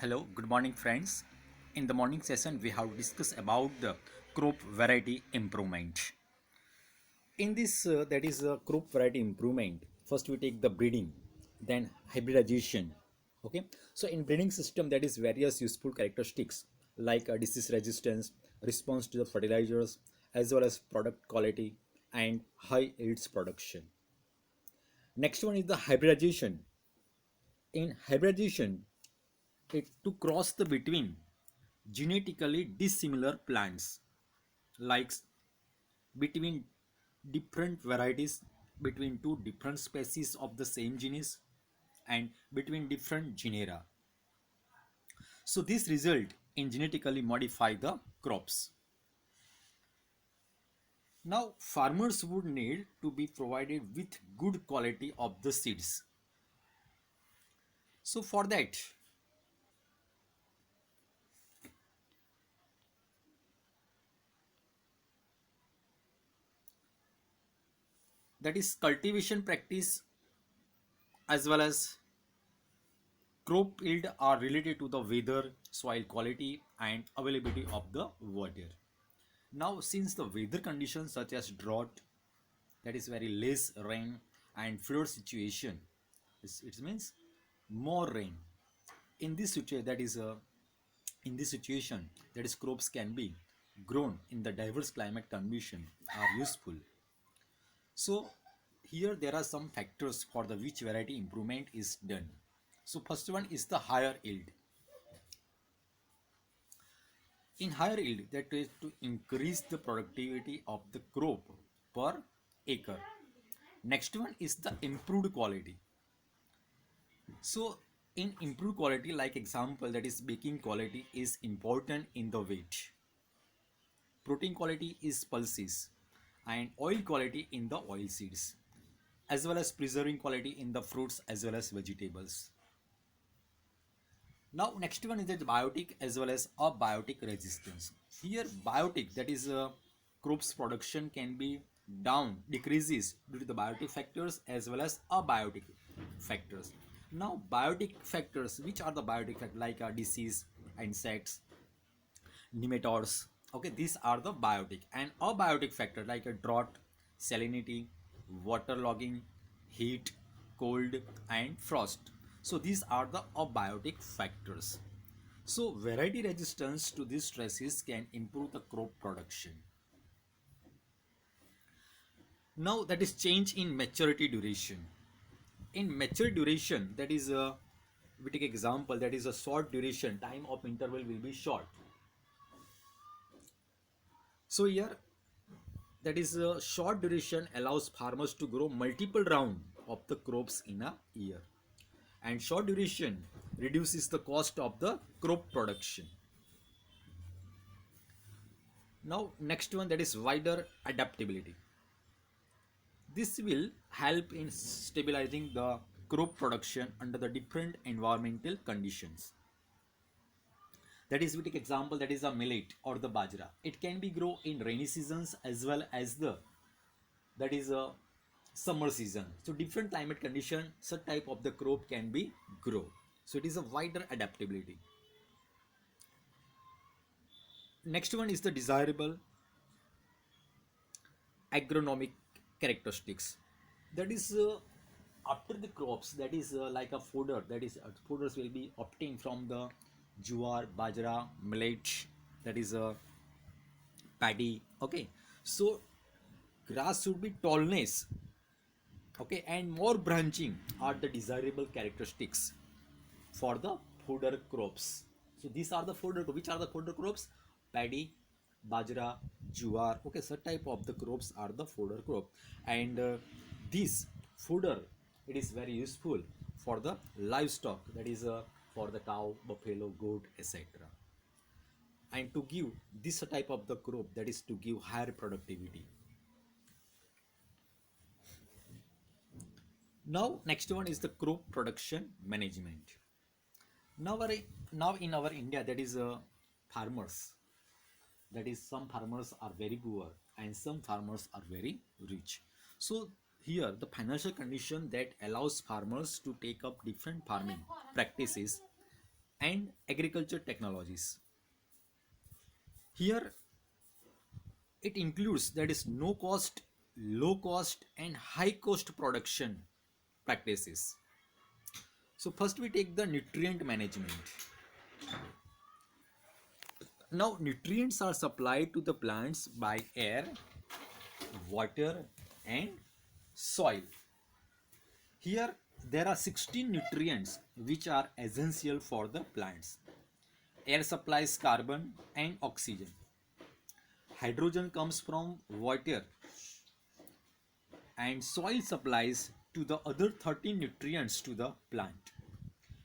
Hello, good morning friends. In the morning session we have discussed about the crop variety improvement. In this that is crop variety improvement, first we take the breeding, then hybridization. Okay, so in breeding system that is various useful characteristics like disease resistance, response to the fertilizers, as well as product quality and high yields production. Next one is the hybridization. In hybridization, it to cross the between genetically dissimilar plants, like between different varieties, between two different species of the same genus, and between different genera. So this result in genetically modify the crops. Now farmers would need to be provided with good quality of the seeds. So for that, that is cultivation practice as well as crop yield are related to the weather, soil quality, and availability of the water. Now, since the weather conditions such as drought, that is very less rain, and flood situation, it means more rain. In this situation, that is crops can be grown in the diverse climate condition are useful. So here there are some factors for the which variety improvement is done. So first one is the higher yield. In higher yield, that is to increase the productivity of the crop per acre. Next one is the improved quality. So in improved quality, like example, that is baking quality is important in the wheat. Protein quality is pulses, and oil quality in the oil seeds, as well as preserving quality in the fruits as well as vegetables. Now, next one is the biotic as well as abiotic resistance. Here, biotic, that is crops production can be down, decreases due to the biotic factors as well as abiotic factors. Now, biotic factors, which are the biotic factors like disease, insects, nematodes. Okay, these are the biotic and abiotic factors like a drought, salinity, waterlogging, heat, cold, and frost. So these are the abiotic factors. So variety resistance to these stresses can improve the crop production. Now that is change in maturity duration. In mature duration, that is a we take example that is a short duration, time of interval will be short. So here that is a short duration allows farmers to grow multiple round of the crops in a year, and short duration reduces the cost of the crop production. Now next one, that is wider adaptability. This will help in stabilizing the crop production under the different environmental conditions. That is, we take example that is a millet or the bajra. It can be grow in rainy seasons as well as the that is a summer season. So different climate condition, such type of the crop can be grow. So it is a wider adaptability. Next one is the desirable agronomic characteristics. That is after the crops, that is like a fodder, that is fodders will be obtained from the jowar, bajra, millet, that is paddy. Okay, so grass should be tallness, okay, and more branching are the desirable characteristics for the fodder crops. So these are the fodder, which are the fodder crops? Paddy, bajra, jowar. Okay, such type of the crops are the fodder crop, and this fodder, it is very useful for the livestock. That is for the cow, buffalo, goat, etc. And to give this type of the crop, that is to give higher productivity. Now next one is the crop production management. Now, now in our India, that is farmers. That is, some farmers are very poor and some farmers are very rich. So here the financial condition that allows farmers to take up different farming practices and agriculture technologies. Here it includes that is no cost, low cost and high cost production practices. So first we take the nutrient management. Now nutrients are supplied to the plants by air, water and soil. Here there are 16 nutrients which are essential for the plants. Air supplies carbon and oxygen. Hydrogen comes from water and soil supplies to the other 13 nutrients to the plant.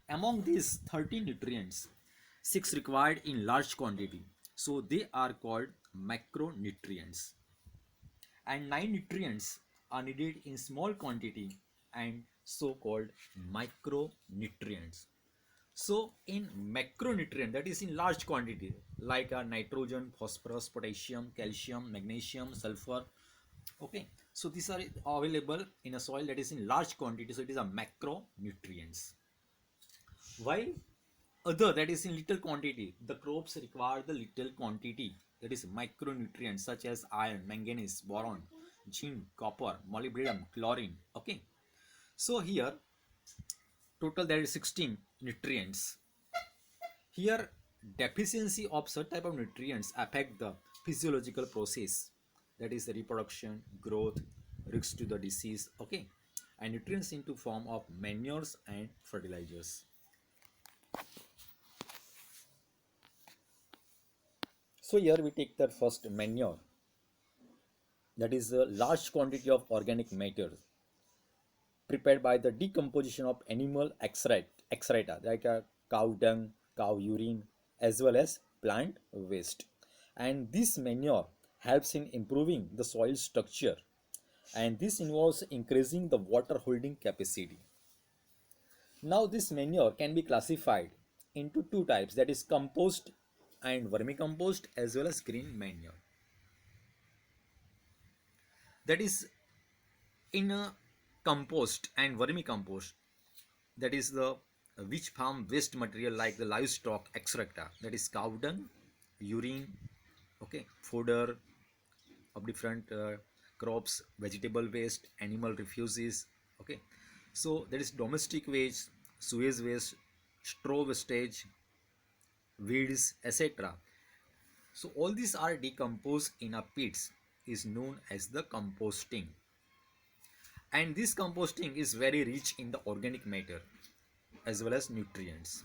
Among these 13 nutrients, 6 required in large quantity. So they are called macronutrients. And 9 nutrients are needed in small quantity and so called micronutrients. So in macronutrient, that is in large quantity, like nitrogen, phosphorus, potassium, calcium, magnesium, sulfur. Okay, so these are available in a soil that is in large quantity. So it is a macronutrients. While other that is in little quantity, the crops require the little quantity that is micronutrients such as iron, manganese, boron, zinc, copper, molybdenum, chlorine. Okay, so here total there is 16 nutrients. Here deficiency of such type of nutrients affect the physiological process, that is the reproduction, growth, risk to the disease. Okay, and nutrients into form of manures and fertilizers. So here we take the first manure, that is a large quantity of organic matter prepared by the decomposition of animal excreta like cow dung, cow urine, as well as plant waste. And this manure helps in improving the soil structure, and this involves increasing the water holding capacity. Now this manure can be classified into two types, that is compost and vermicompost, as well as green manure. That is in a compost and vermicompost, that is the which farm waste material like the livestock excreta, that is cow dung, urine, okay, fodder of different crops, vegetable waste, animal refuses. Okay, so there is domestic waste, sewage waste, straw wastage, weeds, etc. So all these are decomposed in a pits, is known as the composting. And this composting is very rich in the organic matter as well as nutrients.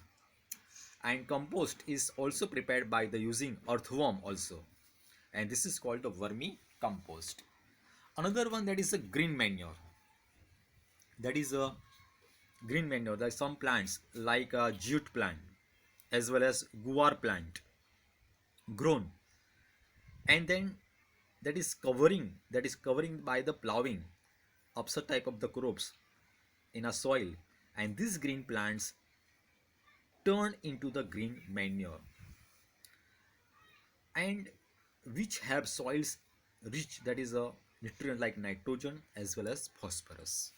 And compost is also prepared by the using earthworm also, and this is called the vermicompost. Another one, that is a green manure. That is a green manure. There are some plants like a jute plant as well as guar plant grown, and then that is covering by the plowing of such type of the crops in a soil, and these green plants turn into the green manure, and which have soils rich, that is a nutrient like nitrogen as well as phosphorus.